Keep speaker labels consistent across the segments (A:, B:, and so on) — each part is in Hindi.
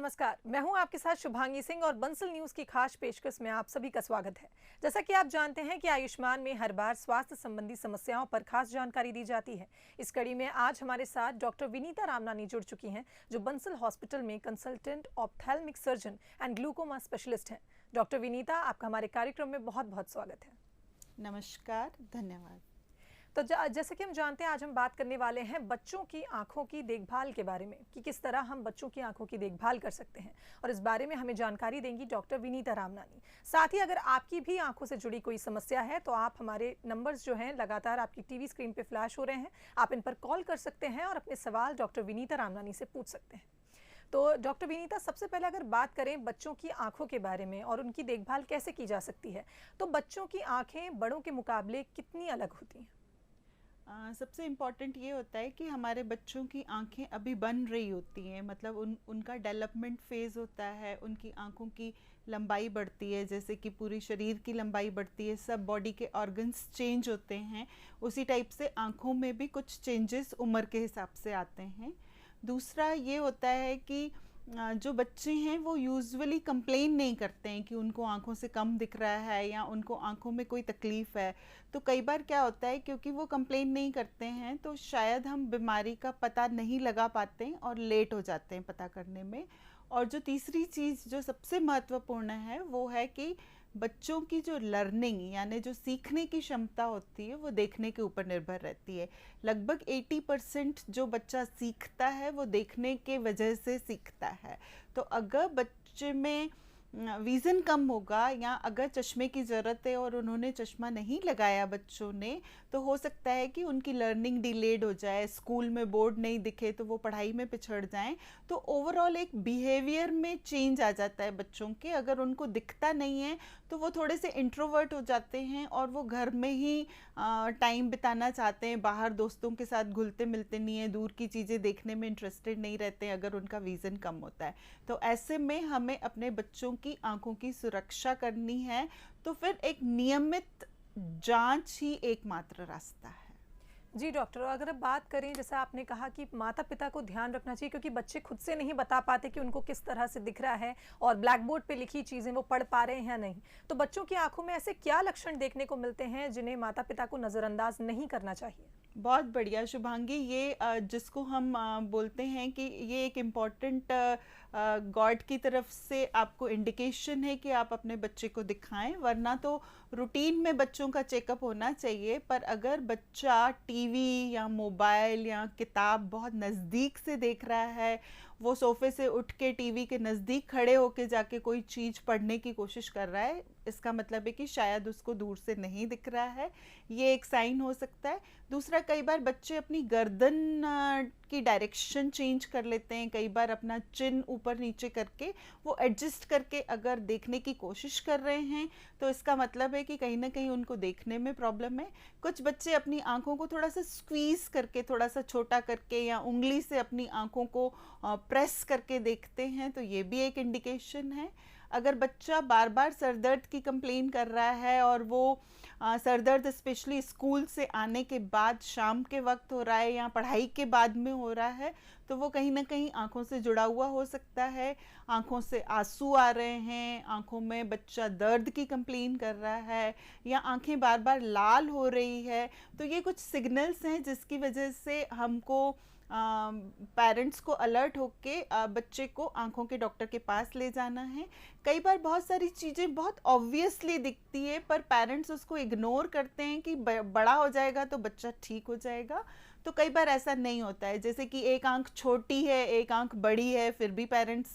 A: नमस्कार, मैं हूं आपके साथ शुभांगी सिंह और बंसल न्यूज की खास पेशकश में आप सभी का स्वागत है। जैसा कि आप जानते हैं कि आयुष्मान में हर बार स्वास्थ्य संबंधी समस्याओं पर खास जानकारी दी जाती है। इस कड़ी में आज हमारे साथ डॉक्टर विनीता रामनानी जुड़ चुकी हैं, जो बंसल हॉस्पिटल में consultant ophthalmic surgeon and glaucoma specialist हैं। डॉक्टर विनीता, आपका हमारे कार्यक्रम में बहुत बहुत स्वागत है।
B: नमस्कार, धन्यवाद।
A: तो जैसे कि हम जानते हैं, आज हम बात करने वाले हैं बच्चों की आंखों की देखभाल के बारे में कि किस तरह हम बच्चों की आंखों की देखभाल कर सकते हैं, और इस बारे में हमें जानकारी देंगी डॉक्टर विनीता रामनानी। साथ ही अगर आपकी भी आंखों से जुड़ी कोई समस्या है तो आप हमारे नंबर्स जो हैं लगातार आपकी टीवी स्क्रीन पे फ्लैश हो रहे हैं, आप इन पर कॉल कर सकते हैं और अपने सवाल डॉक्टर विनीता रामनानी से पूछ सकते हैं। तो डॉक्टर विनीता, सबसे पहले अगर बात करें बच्चों की आंखों के बारे में और उनकी देखभाल कैसे की जा सकती है, तो बच्चों की आंखें बड़ों के मुकाबले कितनी अलग होती हैं?
B: सबसे इम्पॉर्टेंट ये होता है कि हमारे बच्चों की आंखें अभी बन रही होती हैं, मतलब उनका डेवलपमेंट फेज़ होता है, उनकी आंखों की लंबाई बढ़ती है, जैसे कि पूरी शरीर की लंबाई बढ़ती है, सब बॉडी के ऑर्गन्स चेंज होते हैं, उसी टाइप से आंखों में भी कुछ चेंजेस उम्र के हिसाब से आते हैं। दूसरा ये होता है कि जो बच्चे हैं वो यूजुअली कंप्लेन नहीं करते हैं कि उनको आंखों से कम दिख रहा है या उनको आंखों में कोई तकलीफ़ है। तो कई बार क्या होता है, क्योंकि वो कंप्लेन नहीं करते हैं तो शायद हम बीमारी का पता नहीं लगा पाते हैं और लेट हो जाते हैं पता करने में। और जो तीसरी चीज़ जो सबसे महत्वपूर्ण है वो है कि बच्चों की जो लर्निंग यानी जो सीखने की क्षमता होती है वो देखने के ऊपर निर्भर रहती है। लगभग 80% जो बच्चा सीखता है वो देखने के वजह से सीखता है। तो अगर बच्चे में विज़न कम होगा या अगर चश्मे की ज़रूरत है और उन्होंने चश्मा नहीं लगाया बच्चों ने, तो हो सकता है कि उनकी लर्निंग डिलेड हो जाए, स्कूल में बोर्ड नहीं दिखे तो वो पढ़ाई में पिछड़ जाएं। तो ओवरऑल एक बिहेवियर में चेंज आ जाता है बच्चों के। अगर उनको दिखता नहीं है तो वो थोड़े से इंट्रोवर्ट हो जाते हैं और वो घर में ही टाइम बिताना चाहते हैं, बाहर दोस्तों के साथ घुलते मिलते नहीं है, दूर की चीज़ें देखने में इंटरेस्टेड नहीं रहते हैं अगर उनका विज़न कम होता है। तो ऐसे में हमें अपने बच्चों की आंखों की सुरक्षा करनी है, तो फिर एक नियमित जांच ही एकमात्र रास्ता है।
A: जी डॉक्टर, अगर अब बात करें, जैसा आपने कहा कि माता पिता को ध्यान रखना चाहिए क्योंकि बच्चे खुद से नहीं बता पाते कि उनको किस तरह से दिख रहा है और ब्लैक बोर्ड पे लिखी चीज़ें वो पढ़ पा रहे हैं या नहीं। तो बच्चों की आंखों में ऐसे क्या लक्षण देखने को मिलते हैं जिन्हें माता पिता को नज़रअंदाज नहीं करना चाहिए?
B: बहुत बढ़िया शुभांगी, ये जिसको हम बोलते हैं कि ये एक इम्पॉर्टेंट गॉड की तरफ से आपको इंडिकेशन है कि आप अपने बच्चे को दिखाएं, वरना तो रूटीन में बच्चों का चेकअप होना चाहिए। पर अगर बच्चा टीवी या मोबाइल या किताब बहुत नज़दीक से देख रहा है, वो सोफ़े से उठ के टीवी के नज़दीक खड़े होके जाके कोई चीज़ पढ़ने की कोशिश कर रहा है, इसका मतलब है कि शायद उसको दूर से नहीं दिख रहा है, ये एक साइन हो सकता है। दूसरा, कई बार बच्चे अपनी गर्दन की डायरेक्शन चेंज कर लेते हैं, कई बार अपना चिन ऊपर नीचे करके वो एडजस्ट करके अगर देखने की कोशिश कर रहे हैं तो इसका मतलब है कि कहीं ना कहीं उनको देखने में प्रॉब्लम है। कुछ बच्चे अपनी आंखों को थोड़ा सा स्क्वीज़ करके, थोड़ा सा छोटा करके या उंगली से अपनी आंखों को प्रेस करके देखते हैं, तो ये भी एक इंडिकेशन है। अगर बच्चा बार बार सर दर्द की कंप्लेन कर रहा है और वो सर दर्द स्पेशली स्कूल से आने के बाद शाम के वक्त हो रहा है या पढ़ाई के बाद में हो रहा है, तो वो कहीं ना कहीं आंखों से जुड़ा हुआ हो सकता है। आंखों से आंसू आ रहे हैं, आंखों में बच्चा दर्द की कंप्लेन कर रहा है या आंखें बार बार लाल हो रही है, तो ये कुछ सिग्नल्स हैं जिसकी वजह से हमको पेरेंट्स को अलर्ट होके बच्चे को आंखों के डॉक्टर के पास ले जाना है। कई बार बहुत सारी चीज़ें बहुत ऑब्वियसली दिखती है पर पेरेंट्स उसको इग्नोर करते हैं कि बड़ा हो जाएगा तो बच्चा ठीक हो जाएगा। तो कई बार ऐसा नहीं होता है, जैसे कि एक आंख छोटी है, एक आंख बड़ी है, फिर भी पेरेंट्स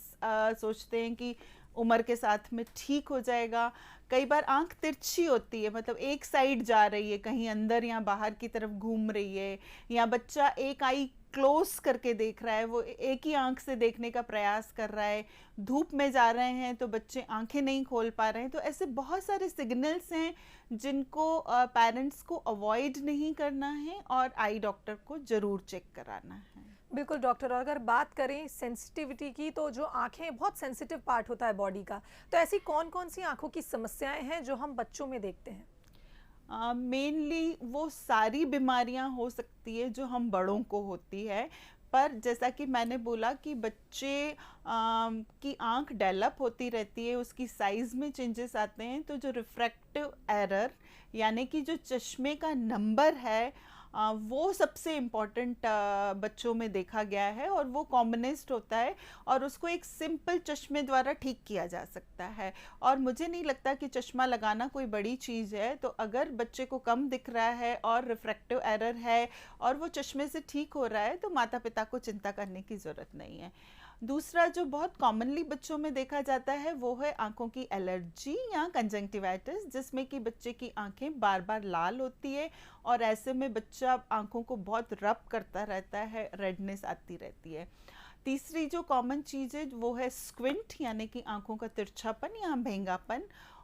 B: सोचते हैं कि उम्र के साथ में ठीक हो जाएगा। कई बार आंख तिरछी होती है, मतलब एक साइड जा रही है, कहीं अंदर या बाहर की तरफ घूम रही है, या बच्चा एक आई क्लोज करके देख रहा है, वो एक ही आंख से देखने का प्रयास कर रहा है। धूप में जा रहे हैं तो बच्चे आंखें नहीं खोल पा रहे हैं। तो ऐसे बहुत सारे सिग्नल्स हैं जिनको पेरेंट्स को अवॉइड नहीं करना है और आई डॉक्टर को ज़रूर चेक कराना है।
A: बिल्कुल डॉक्टर, और अगर बात करें सेंसिटिविटी की, तो जो आंखें बहुत सेंसिटिव पार्ट होता है बॉडी का, तो ऐसी कौन कौन सी आंखों की समस्याएं हैं जो हम बच्चों में देखते हैं?
B: मेनली वो सारी बीमारियां हो सकती है जो हम बड़ों को होती है, पर जैसा कि मैंने बोला कि बच्चे की आंख डेवलप होती रहती है, उसकी साइज़ में चेंजेस आते हैं, तो जो रिफ्रैक्टिव एरर यानी कि जो चश्मे का नंबर है वो सबसे इम्पॉर्टेंट बच्चों में देखा गया है और वो कॉमनेस्ट होता है और उसको एक सिंपल चश्मे द्वारा ठीक किया जा सकता है। और मुझे नहीं लगता कि चश्मा लगाना कोई बड़ी चीज़ है, तो अगर बच्चे को कम दिख रहा है और रिफ्रैक्टिव एरर है और वो चश्मे से ठीक हो रहा है तो माता पिता को चिंता करने की ज़रूरत नहीं है। दूसरा जो बहुत कॉमनली बच्चों में देखा जाता है वो है आंखों की एलर्जी या कंजंक्टिवाइटिस, जिसमें कि बच्चे की आंखें बार बार लाल होती है और ऐसे में बच्चा आंखों को बहुत रब करता रहता है, रेडनेस आती रहती है। तीसरी जो कॉमन चीज़ है वो है स्क्विंट यानी कि आंखों का तिरछापन या भेंगापन।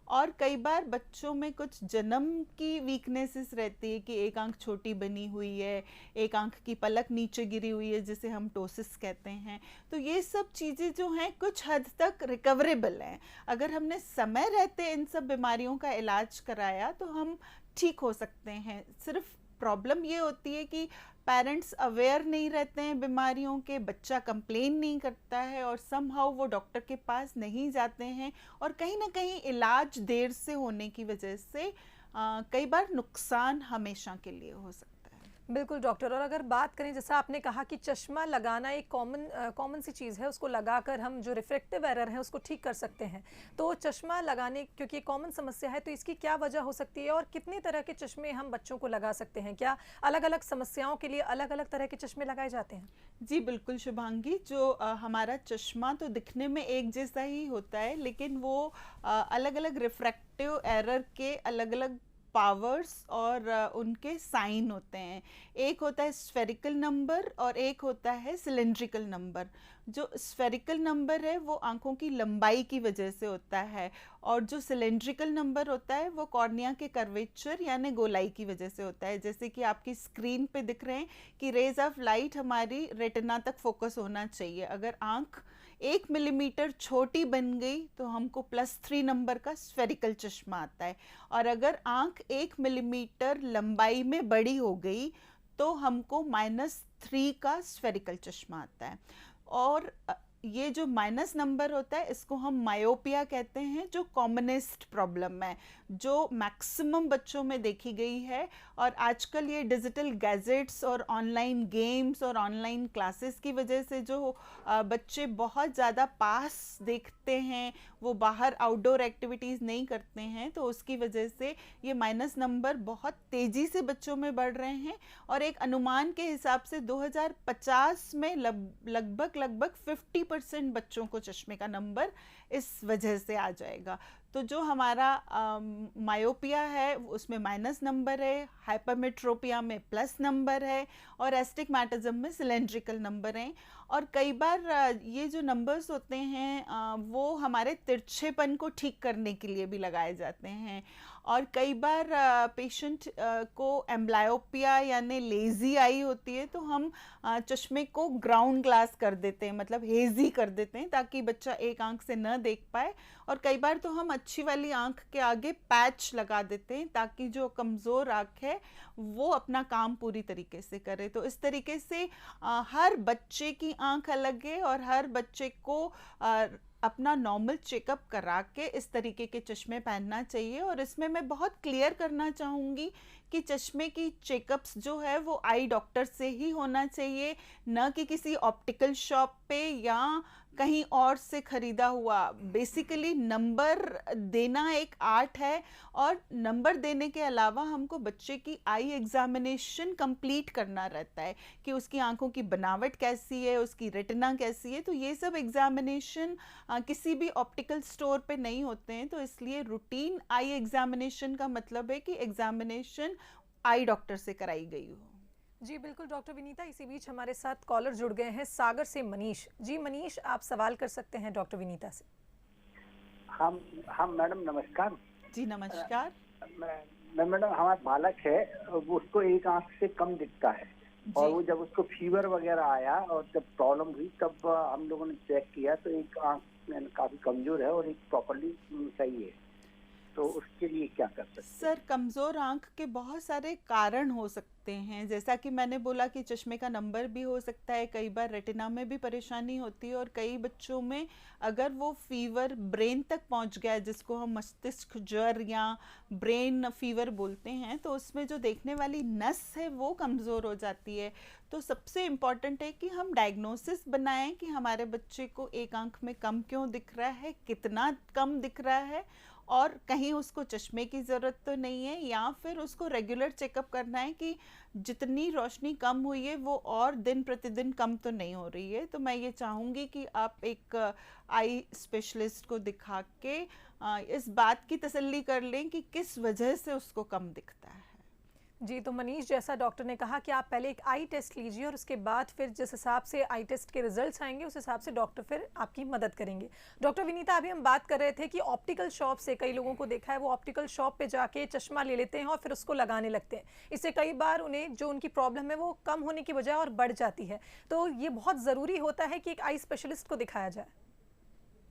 B: और कई बार बच्चों में कुछ जन्म की वीकनेसेस रहती है कि एक आंख छोटी बनी हुई है, एक आंख की पलक नीचे गिरी हुई है जिसे हम टोसिस कहते हैं। तो ये सब चीज़ें जो हैं कुछ हद तक रिकवरेबल हैं। अगर हमने समय रहते इन सब बीमारियों का इलाज कराया तो हम ठीक हो सकते हैं। सिर्फ प्रॉब्लम ये होती है कि पेरेंट्स अवेयर नहीं रहते हैं बीमारियों के, बच्चा कंप्लेन नहीं करता है और समहाउ वो डॉक्टर के पास नहीं जाते हैं और कहीं ना कहीं इलाज देर से होने की वजह से कई बार नुकसान हमेशा के लिए हो सकता है।
A: बिल्कुल डॉक्टर, और अगर बात करें जैसा आपने कहा कि चश्मा लगाना एक कॉमन सी चीज़ है, उसको लगाकर हम जो रिफ्रैक्टिव एरर है उसको ठीक कर सकते हैं, तो चश्मा लगाने क्योंकि एक कॉमन समस्या है तो इसकी क्या वजह हो सकती है और कितने तरह के चश्मे हम बच्चों को लगा सकते हैं? क्या अलग अलग समस्याओं के लिए अलग अलग तरह के चश्मे लगाए जाते हैं?
B: जी बिल्कुल शुभांगी, जो हमारा चश्मा तो दिखने में एक जैसा ही होता है लेकिन वो अलग अलग रिफ्रैक्टिव एरर के अलग अलग पावर्स और उनके साइन होते हैं। एक होता है स्फेरिकल नंबर और एक होता है सिलेंड्रिकल नंबर। जो स्फेरिकल नंबर है वो आंखों की लंबाई की वजह से होता है और जो सिलेंड्रिकल नंबर होता है वो कॉर्निया के कर्वेचर यानी गोलाई की वजह से होता है। जैसे कि आपकी स्क्रीन पे दिख रहे हैं कि रेज ऑफ लाइट हमारी रेटिना तक फोकस होना चाहिए। अगर आंख 1 मिलीमीटर छोटी बन गई तो हमको +3 नंबर का स्फेरिकल चश्मा आता है और अगर आंख 1 मिलीमीटर लंबाई में बड़ी हो गई तो हमको -3 का स्फेरिकल चश्मा आता है। और ये जो माइनस नंबर होता है इसको हम मायोपिया कहते हैं, जो कॉमनेस्ट प्रॉब्लम है, जो मैक्सिमम बच्चों में देखी गई है। और आजकल ये डिजिटल गैजेट्स और ऑनलाइन गेम्स और ऑनलाइन क्लासेस की वजह से जो बच्चे बहुत ज़्यादा पास देखते हैं, वो बाहर आउटडोर एक्टिविटीज़ नहीं करते हैं, तो उसकी वजह से ये माइनस नंबर बहुत तेज़ी से बच्चों में बढ़ रहे हैं। और एक अनुमान के हिसाब से 2050 में लगभग 50% बच्चों को चश्मे का नंबर इस वजह से आ जाएगा। तो जो हमारा मायोपिया है उसमें माइनस नंबर है, हाइपरमेट्रोपिया में प्लस नंबर है और एस्टिग्मेटिज्म में सिलेंड्रिकल नंबर हैं। और कई बार ये जो नंबर्स होते हैं वो हमारे तिरछेपन को ठीक करने के लिए भी लगाए जाते हैं। और कई बार पेशेंट को एम्ब्लायोपिया यानी लेज़ी आई होती है तो हम चश्मे को ग्राउंड ग्लास कर देते हैं, मतलब हेजी कर देते हैं ताकि बच्चा एक आंख से न देख पाए। और कई बार तो हम अच्छी वाली आंख के आगे पैच लगा देते हैं ताकि जो कमज़ोर आंख है वो अपना काम पूरी तरीके से करे। तो इस तरीके से हर बच्चे की आंख अलग है और हर बच्चे को अपना नॉर्मल चेकअप करा के इस तरीके के चश्मे पहनना चाहिए। और इसमें मैं बहुत क्लियर करना चाहूँगी कि चश्मे की चेकअप्स जो है वो आई डॉक्टर से ही होना चाहिए, न कि किसी ऑप्टिकल शॉप पे या कहीं और से ख़रीदा हुआ। बेसिकली नंबर देना एक आर्ट है और नंबर देने के अलावा हमको बच्चे की आई एग्जामिनेशन कंप्लीट करना रहता है कि उसकी आंखों की बनावट कैसी है, उसकी रेटिना कैसी है। तो ये सब एग्जामिनेशन किसी भी ऑप्टिकल स्टोर पे नहीं होते हैं, तो इसलिए रूटीन आई एग्जामिनेशन का मतलब है कि एग्जामिनेशन आई डॉक्टर से कराई गई हो।
A: जी बिल्कुल डॉक्टर विनीता, इसी बीच हमारे साथ कॉलर जुड़ गए हैं सागर से मनीष जी। मनीष, आप सवाल कर सकते हैं डॉक्टर विनीता से।
C: हम मैडम नमस्कार।
B: जी नमस्कार।
C: मैं मैडम, हमारा बालक है वो, उसको एक आंख से कम दिखता है और वो जब उसको फीवर वगैरह आया और जब प्रॉब्लम हुई तब हम लोगों ने चेक किया तो एक आंख काफी कमजोर है और एक प्रॉपर्ली सही है। तो उसके लिए क्या कर सकते हैं?
B: सर, कमज़ोर आंख के बहुत सारे कारण हो सकते हैं। जैसा कि मैंने बोला कि चश्मे का नंबर भी हो सकता है, कई बार रेटिना में भी परेशानी होती है, और कई बच्चों में अगर वो फीवर ब्रेन तक पहुंच गया है, जिसको हम मस्तिष्क ज्वर या ब्रेन फीवर बोलते हैं, तो उसमें जो देखने वाली नस है वो कमज़ोर हो जाती है। तो सबसे इम्पॉर्टेंट है कि हम डायग्नोसिस बनाएं कि हमारे बच्चे को एक आंख में कम क्यों दिख रहा है, कितना कम दिख रहा है, और कहीं उसको चश्मे की ज़रूरत तो नहीं है, या फिर उसको रेगुलर चेकअप करना है कि जितनी रोशनी कम हुई है वो और दिन प्रतिदिन कम तो नहीं हो रही है। तो मैं ये चाहूँगी कि आप एक आई स्पेशलिस्ट को दिखा के इस बात की तसल्ली कर लें कि किस वजह से उसको कम दिखता है।
A: जी, तो मनीष, जैसा डॉक्टर ने कहा कि आप पहले एक आई टेस्ट लीजिए और उसके बाद फिर जिस हिसाब से आई टेस्ट के रिजल्ट्स आएंगे उस हिसाब से डॉक्टर फिर आपकी मदद करेंगे। डॉक्टर विनीता, अभी हम बात कर रहे थे कि ऑप्टिकल शॉप से, कई लोगों को देखा है वो ऑप्टिकल शॉप पे जाके चश्मा ले लेते हैं और फिर उसको लगाने लगते हैं। इससे कई बार उन्हें जो उनकी प्रॉब्लम है वो कम होने की बजाय और बढ़ जाती है। तो ये बहुत ज़रूरी होता है कि एक आई स्पेशलिस्ट को दिखाया जाए।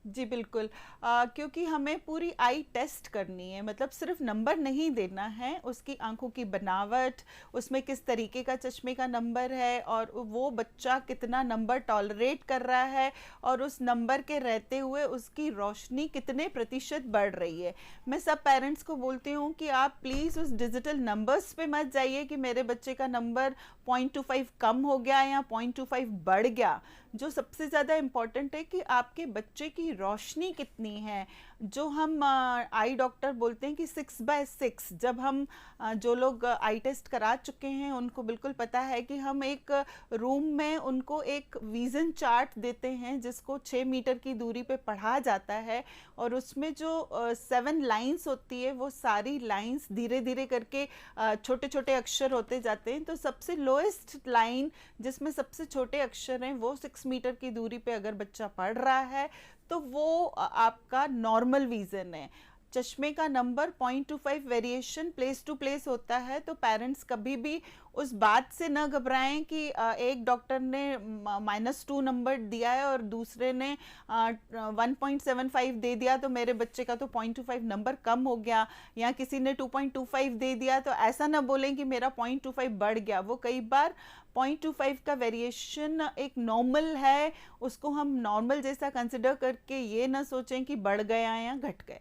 B: जी बिल्कुल, क्योंकि हमें पूरी आई टेस्ट करनी है, मतलब सिर्फ नंबर नहीं देना है, उसकी आंखों की बनावट, उसमें किस तरीके का चश्मे का नंबर है, और वो बच्चा कितना नंबर टॉलरेट कर रहा है, और उस नंबर के रहते हुए उसकी रोशनी कितने प्रतिशत बढ़ रही है। मैं सब पेरेंट्स को बोलती हूँ कि आप प्लीज़ उस डिजिटल नंबर्स पे मत जाइए कि मेरे बच्चे का नंबर 0.25 कम हो गया या 0.25 बढ़ गया। जो सबसे ज़्यादा इम्पॉर्टेंट है कि आपके बच्चे की रोशनी कितनी है, जो हम आई डॉक्टर बोलते हैं कि 6/6। जब हम जो लोग आई टेस्ट करा चुके हैं उनको बिल्कुल पता है कि हम एक रूम में उनको एक विज़न चार्ट देते हैं जिसको 6 मीटर की दूरी पे पढ़ा जाता है, और उसमें जो 7 लाइंस होती है वो सारी लाइंस धीरे धीरे करके छोटे छोटे अक्षर होते जाते हैं। तो सबसे लोएस्ट लाइन जिसमें सबसे छोटे अक्षर हैं वो 6 मीटर की दूरी पे अगर बच्चा पढ़ रहा है तो वो आपका नॉर्मल विजन है। चश्मे का number 0.25 variation place to place होता है, तो पेरेंट्स कभी भी उस बात से न घबराएं कि एक डॉक्टर ने -2 नंबर दिया है और दूसरे ने 1.75 दे दिया तो मेरे बच्चे का तो 0.25 नंबर कम हो गया, या किसी ने 2.25 दे दिया तो ऐसा ना बोलें कि मेरा 0.25 बढ़ गया। वो कई बार 0.25 का वेरिएशन एक नॉर्मल है, उसको हम नॉर्मल जैसा कंसिडर करके ये ना सोचें कि बढ़ गया या घट गया।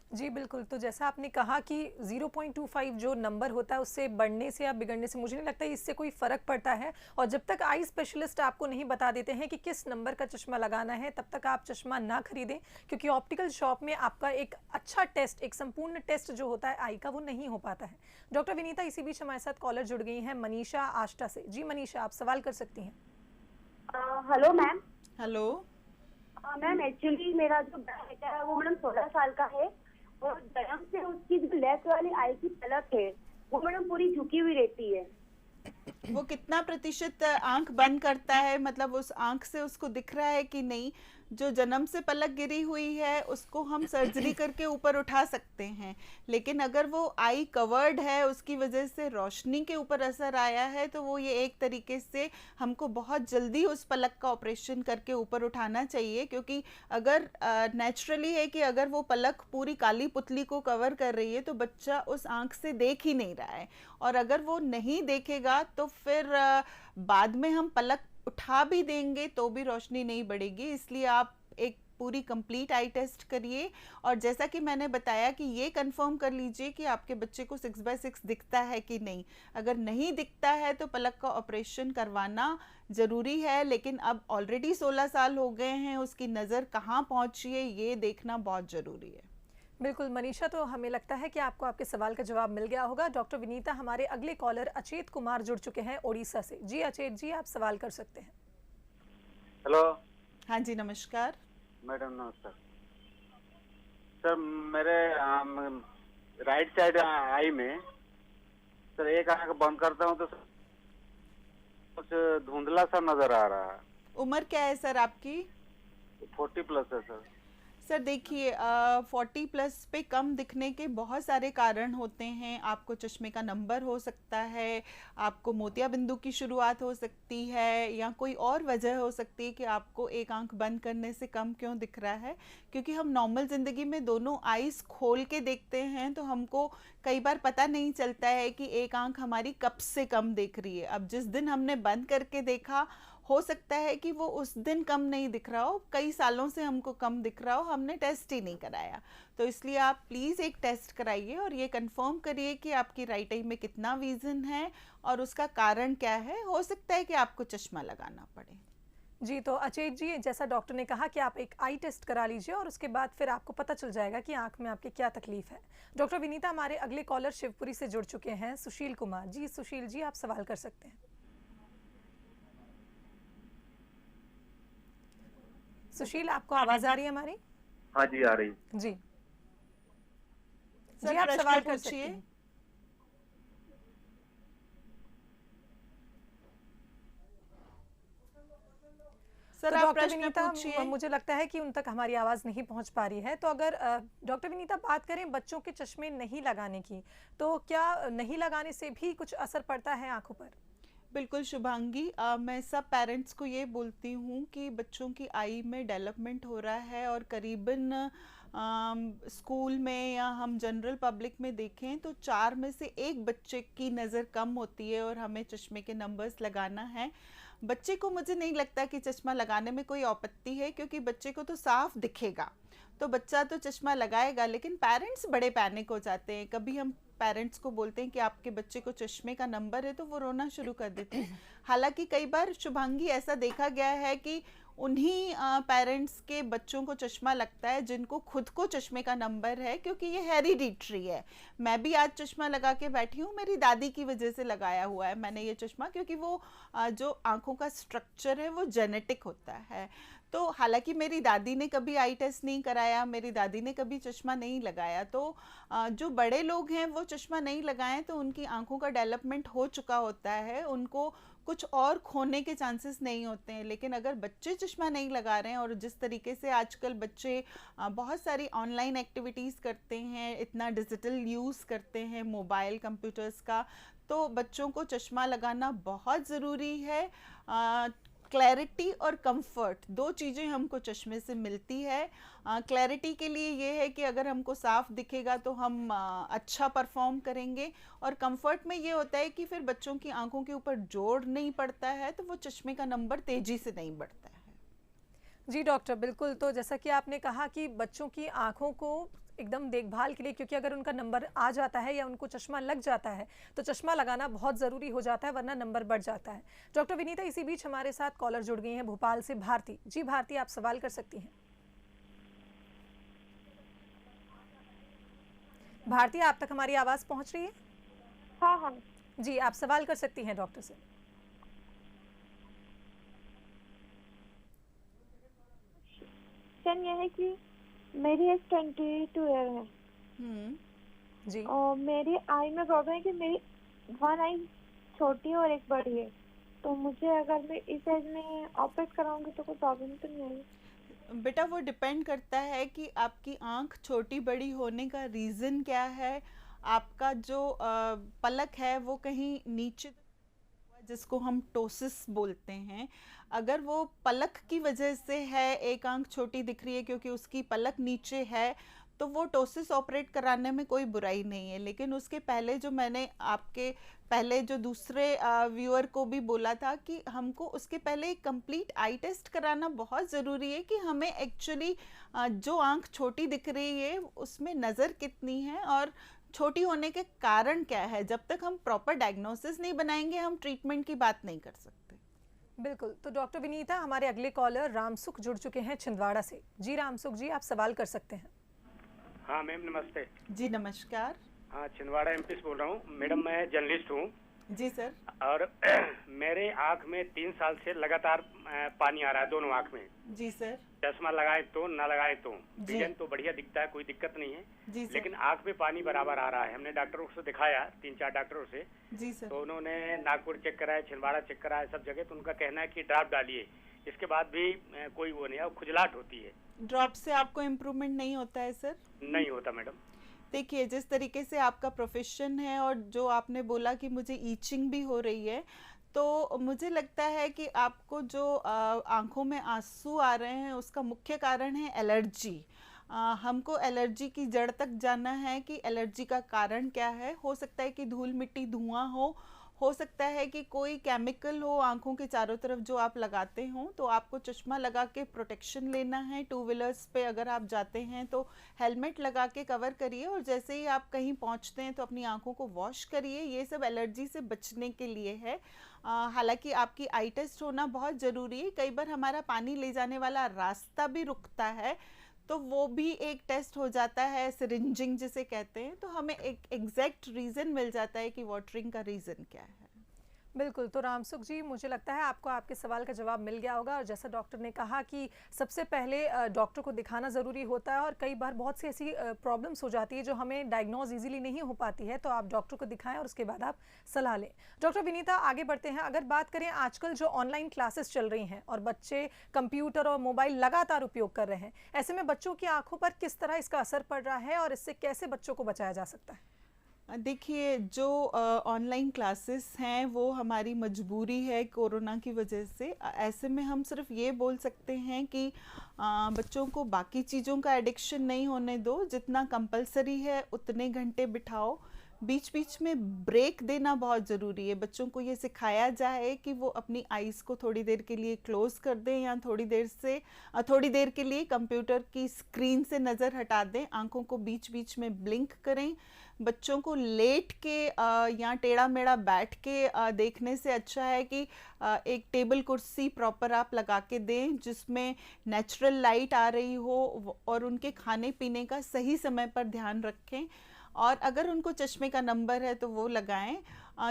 A: जी बिल्कुल, तो जैसा आपने कहा कि 0.25 जो नंबर होता है उससे बढ़ने से या बिगड़ने से मुझे नहीं लगता इससे कोई फ़र्क पड़ता है, और जब तक आई स्पेशलिस्ट आपको नहीं बता देते हैं कि किस नंबर का चश्मा लगाना है तब तक आप चश्मा ना खरीदें, क्योंकि ऑप्टिकल शॉप में आपका एक अच्छा टेस्ट, एक संपूर्ण टेस्ट जो होता है आई का, वो नहीं हो पाता है। डॉक्टर विनीता, इसी बीच हमारे साथ कॉलर जुड़ गई हैं मनीषा आष्टा से। जी मनीषा, आप सवाल कर सकती हैं।
D: Hello ma'am.
B: Hello
D: ma'am, actually मेरा जो बेटा है वो मैडम 16 साल का है, और जन्म से उसकी जो लेफ्ट वाली आई की पलक है वो मैडम पूरी झुकी हुई रहती है।
B: वो कितना प्रतिशत आंख बंद करता है, मतलब उस आंख से उसको दिख रहा है कि नहीं? जो जन्म से पलक गिरी हुई है उसको हम सर्जरी करके ऊपर उठा सकते हैं, लेकिन अगर वो आई कवर्ड है, उसकी वजह से रोशनी के ऊपर असर आया है, तो वो ये एक तरीके से हमको बहुत जल्दी उस पलक का ऑपरेशन करके ऊपर उठाना चाहिए। क्योंकि अगर नेचुरली है कि अगर वो पलक पूरी काली पुतली को कवर कर रही है तो बच्चा उस आंख से देख ही नहीं रहा है, और अगर वो नहीं देखेगा तो फिर बाद में हम पलक उठा भी देंगे तो भी रोशनी नहीं बढ़ेगी। इसलिए आप एक पूरी कंप्लीट आई टेस्ट करिए, और जैसा कि मैंने बताया कि ये कंफर्म कर लीजिए कि आपके बच्चे को 6/6 दिखता है कि नहीं। अगर नहीं दिखता है तो पलक का ऑपरेशन करवाना ज़रूरी है, लेकिन अब ऑलरेडी 16 साल हो गए हैं, उसकी नज़र कहाँ पहुँची है ये देखना बहुत ज़रूरी है।
A: बिल्कुल मनीषा, तो हमें लगता है कि आपको आपके सवाल का जवाब मिल गया होगा। डॉक्टर विनीता, हमारे अगले कॉलर अचेत कुमार जुड़ चुके हैं ओडिशा से। जी अचेत जी, आप सवाल कर सकते हैं।
E: हेलो।
B: हाँ जी, नमस्कार
E: मैडम। नमस्कार सर, मेरे राइट साइड आई में सर एक आंख बंद करता हूँ तो कुछ धुंधला सा नजर आ रहा है।
B: उम्र क्या है सर आपकी?
E: 40+ है सर।
B: सर देखिए 40 प्लस पे कम दिखने के बहुत सारे कारण होते हैं। आपको चश्मे का नंबर हो सकता है, आपको मोतियाबिंदु की शुरुआत हो सकती है, या कोई और वजह हो सकती है कि आपको एक आंख बंद करने से कम क्यों दिख रहा है। क्योंकि हम नॉर्मल ज़िंदगी में दोनों आईज खोल के देखते हैं तो हमको कई बार पता नहीं चलता है कि एक आंख हमारी कब से कम देख रही है। अब जिस दिन हमने बंद करके देखा, हो सकता है कि वो उस दिन कम नहीं दिख रहा हो, कई सालों से हमको कम दिख रहा हो, हमने टेस्ट ही नहीं कराया। तो इसलिए आप प्लीज़ एक टेस्ट कराइए और ये कंफर्म करिए कि आपकी राइट आई में कितना विज़न है और उसका कारण क्या है। हो सकता है कि आपको चश्मा लगाना पड़े।
A: जी, तो अचेत जी, जैसा डॉक्टर ने कहा कि आप एक आई टेस्ट करा लीजिए और उसके बाद फिर आपको पता चल जाएगा कि आंख में आपके क्या तकलीफ है। डॉक्टर विनीता, हमारे अगले कॉलर शिवपुरी से जुड़ चुके हैं, सुशील कुमार जी। सुशील जी, आप सवाल कर सकते हैं। सुशील, आपको आवाज आ रही है हमारी?
F: हाँ जी, आ रही।
A: जी
B: सर,
A: जी, आप
B: प्रश्न
A: सवाल कर
B: पूछिए।
A: सकते हैं।
B: सर
A: तो
B: आप
A: डॉक्टर
B: प्रश्न
A: विनीता,
B: पूछिए।
A: मुझे लगता है कि उन तक हमारी आवाज़ नहीं पहुंच पा रही है। तो अगर डॉक्टर विनीता बात करें बच्चों के चश्मे नहीं लगाने की, तो क्या नहीं लगाने से भी कुछ असर पड़ता है आंखों पर?
B: बिल्कुल शुभांगी, मैं सब पेरेंट्स को ये बोलती हूँ कि बच्चों की आई में डेवलपमेंट हो रहा है और करीबन स्कूल में या हम जनरल पब्लिक में देखें तो 4 में से 1 बच्चे की नज़र कम होती है और हमें चश्मे के नंबर्स लगाना है। बच्चे को मुझे नहीं लगता कि चश्मा लगाने में कोई आपत्ति है, क्योंकि बच्चे को तो साफ दिखेगा तो बच्चा तो चश्मा लगाएगा। लेकिन पेरेंट्स बड़े पैनिक हो जाते हैं। कभी हम पेरेंट्स को बोलते हैं कि आपके बच्चे को चश्मे का नंबर है तो वो रोना शुरू कर देते हैं। हालांकि कई बार शुभांगी ऐसा देखा गया है कि उन्हीं पेरेंट्स के बच्चों को चश्मा लगता है जिनको खुद को चश्मे का नंबर है, क्योंकि ये हेरिडिटरी है। मैं भी आज चश्मा लगा के बैठी हूँ, मेरी दादी की वजह से लगाया हुआ है मैंने ये चश्मा, क्योंकि वो जो आंखों का स्ट्रक्चर है वो जेनेटिक होता है। तो हालांकि मेरी दादी ने कभी आई टेस्ट नहीं कराया, मेरी दादी ने कभी चश्मा नहीं लगाया, तो जो बड़े लोग हैं वो चश्मा नहीं लगाएं तो उनकी आंखों का डेवलपमेंट हो चुका होता है, उनको कुछ और खोने के चांसेस नहीं होते हैं। लेकिन अगर बच्चे चश्मा नहीं लगा रहे हैं और जिस तरीके से आजकल बच्चे बहुत सारी ऑनलाइन एक्टिविटीज़ करते हैं, इतना डिजिटल यूज़ करते हैं मोबाइल कंप्यूटर्स का, तो बच्चों को चश्मा लगाना बहुत ज़रूरी है। क्लैरिटी और कंफर्ट 2 चीज़ें हमको चश्मे से मिलती है। क्लैरिटी के लिए ये है कि अगर हमको साफ दिखेगा तो हम अच्छा परफॉर्म करेंगे, और कंफर्ट में ये होता है कि फिर बच्चों की आंखों के ऊपर जोर नहीं पड़ता है तो वो चश्मे का नंबर तेज़ी से नहीं बढ़ता है।
A: जी डॉक्टर, बिल्कुल। तो जैसा कि आपने कहा कि बच्चों की आंखों को एकदम देखभाल के लिए, क्योंकि अगर उनका नंबर आ जाता है या उनको चश्मा लग जाता है तो चश्मा लगाना बहुत ज़रूरी हो जाता है, वरना नंबर बढ़ जाता है। डॉक्टर विनीता, इसी बीच हमारे साथ कॉलर जुड़ गई हैं भोपाल से, भारती जी। भारती, आप सवाल कर सकती हैं। भारती, आप तक हमारी आवाज़ पहुंच रही है?
D: हाँ हाँ
A: जी, आप सवाल कर सकती हैं डॉक्टर से।
G: क्वेश्चन ये है कि मेरी एज 22 ईयर है
A: जी
G: और मेरी आई में प्रॉब्लम है कि मेरी 1 आई छोटी है और 1 बड़ी है। तो मुझे अगर मैं इस एज में ऑपरेट कराऊंगी तो कोई प्रॉब्लम तो नहीं आएगी?
B: बेटा वो डिपेंड करता है कि आपकी आंख छोटी बड़ी होने का रीज़न क्या है। आपका जो पलक है वो कहीं नीचे, जिसको हम टोसिस बोलते हैं, अगर वो पलक की वजह से है, एक आंख छोटी दिख रही है क्योंकि उसकी पलक नीचे है, तो वो टोसिस ऑपरेट कराने में कोई बुराई नहीं है। लेकिन उसके पहले जो मैंने आपके पहले जो दूसरे व्यूअर को भी बोला था कि हमको उसके पहले एक कंप्लीट आई टेस्ट कराना बहुत ज़रूरी है कि हमें एक्चुअली जो आंख छोटी दिख रही है उसमें नज़र कितनी है और छोटी होने के कारण क्या है। जब तक हम प्रॉपर डायग्नोसिस नहीं बनाएंगे हम ट्रीटमेंट की बात नहीं कर सकते।
A: बिल्कुल। तो डॉक्टर विनीता, हमारे अगले कॉलर रामसुख जुड़ चुके हैं छिंदवाड़ा से। जी रामसुख जी, आप सवाल कर सकते हैं।
H: हाँ मैम, नमस्ते।
B: जी नमस्कार।
H: हाँ, छिंदवाड़ा एमपी से बोल रहा हूँ मैडम। मैं जर्नलिस्ट हूँ।
B: जी सर।
H: और मेरे आँख में 3 साल से लगातार पानी आ रहा है, दोनों आँख में।
B: जी सर।
H: चश्मा लगाए तो ना लगाए तो विजन तो बढ़िया दिखता है, कोई दिक्कत नहीं है।
B: जी सर।
H: लेकिन आँख में पानी बराबर आ रहा है। हमने डॉक्टरों से दिखाया, 3-4 डॉक्टरों से।
B: जी सर।
H: तो उन्होंने नागपुर चेक कराया, छिंदवाड़ा चेक कराया, सब जगह। तो उनका कहना है कि ड्राप डालिए, इसके बाद भी कोई वो नहीं है, खुजलाहट होती है।
B: ड्रॉप से आपको इम्प्रूवमेंट नहीं होता है सर?
H: नहीं होता मैडम।
B: देखिए, जिस तरीके से आपका प्रोफेशन है और जो आपने बोला कि मुझे ईचिंग भी हो रही है, तो मुझे लगता है कि आपको जो आंखों में आंसू आ रहे हैं उसका मुख्य कारण है एलर्जी। हमको एलर्जी की जड़ तक जानना है कि एलर्जी का कारण क्या है। हो सकता है कि धूल मिट्टी धुआं हो सकता है कि कोई केमिकल हो आंखों के चारों तरफ जो आप लगाते हो, तो आपको चश्मा लगा के प्रोटेक्शन लेना है। टू व्हीलर्स पे अगर आप जाते हैं तो हेलमेट लगा के कवर करिए, और जैसे ही आप कहीं पहुंचते हैं तो अपनी आंखों को वॉश करिए। ये सब एलर्जी से बचने के लिए है। हालांकि आपकी आई टेस्ट होना बहुत ज़रूरी है। कई बार हमारा पानी ले जाने वाला रास्ता भी रुकता है, तो वो भी एक टेस्ट हो जाता है, सिरिंजिंग जिसे कहते हैं, तो हमें एक एग्जैक्ट रीज़न मिल जाता है कि वाटरिंग का रीज़न क्या है।
A: बिल्कुल, तो रामसुख जी, मुझे लगता है आपको आपके सवाल का जवाब मिल गया होगा। और जैसा डॉक्टर ने कहा कि सबसे पहले डॉक्टर को दिखाना ज़रूरी होता है, और कई बार बहुत सी ऐसी प्रॉब्लम्स हो जाती है जो हमें डायग्नोज इजीली नहीं हो पाती है, तो आप डॉक्टर को दिखाएं और उसके बाद आप सलाह लें। डॉक्टर विनीता, आगे बढ़ते हैं। अगर बात करें आजकल जो ऑनलाइन क्लासेस चल रही हैं और बच्चे कंप्यूटर और मोबाइल लगातार उपयोग कर रहे हैं, ऐसे में बच्चों की आंखों पर किस तरह इसका असर पड़ रहा है और इससे कैसे बच्चों को बचाया जा सकता है?
B: देखिए, जो ऑनलाइन क्लासेस हैं वो हमारी मजबूरी है कोरोना की वजह से। ऐसे में हम सिर्फ ये बोल सकते हैं कि बच्चों को बाकी चीज़ों का एडिक्शन नहीं होने दो, जितना कंपलसरी है उतने घंटे बिठाओ। बीच बीच में ब्रेक देना बहुत ज़रूरी है। बच्चों को ये सिखाया जाए कि वो अपनी आइज़ को थोड़ी देर के लिए क्लोज़ कर दें, या थोड़ी देर के लिए कंप्यूटर की स्क्रीन से नज़र हटा दें। आंखों को बीच बीच में ब्लिंक करें। बच्चों को लेट के या टेढ़ा मेढ़ा बैठ के देखने से अच्छा है कि एक टेबल कुर्सी प्रॉपर आप लगा के दें, जिसमें नेचुरल लाइट आ रही हो, और उनके खाने पीने का सही समय पर ध्यान रखें। और अगर उनको चश्मे का नंबर है तो वो लगाएं।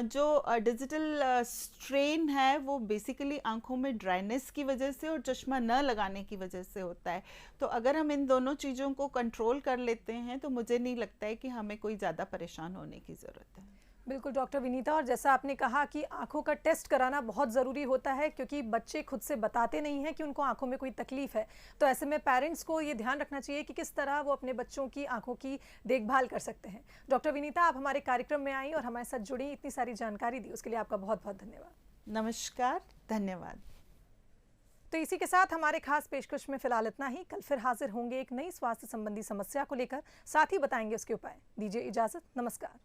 B: जो डिजिटल स्ट्रेन है वो बेसिकली आंखों में ड्राइनेस की वजह से और चश्मा न लगाने की वजह से होता है। तो अगर हम इन दोनों चीज़ों को कंट्रोल कर लेते हैं तो मुझे नहीं लगता है कि हमें कोई ज़्यादा परेशान होने की ज़रूरत है।
A: बिल्कुल डॉक्टर विनीता, और जैसा आपने कहा कि आंखों का टेस्ट कराना बहुत ज़रूरी होता है, क्योंकि बच्चे खुद से बताते नहीं हैं कि उनको आंखों में कोई तकलीफ़ है। तो ऐसे में पेरेंट्स को ये ध्यान रखना चाहिए कि किस तरह वो अपने बच्चों की आंखों की देखभाल कर सकते हैं। डॉक्टर विनीता, आप हमारे कार्यक्रम में आई और हमारे साथ जुड़ी, इतनी सारी जानकारी दी, उसके लिए आपका बहुत बहुत धन्यवाद।
B: नमस्कार, धन्यवाद।
A: तो इसी के साथ हमारे खास पेशकश में फिलहाल इतना ही। कल फिर हाजिर होंगे एक नई स्वास्थ्य संबंधी समस्या को लेकर, साथ ही बताएंगे उसके उपाय। दीजिए इजाज़त, नमस्कार।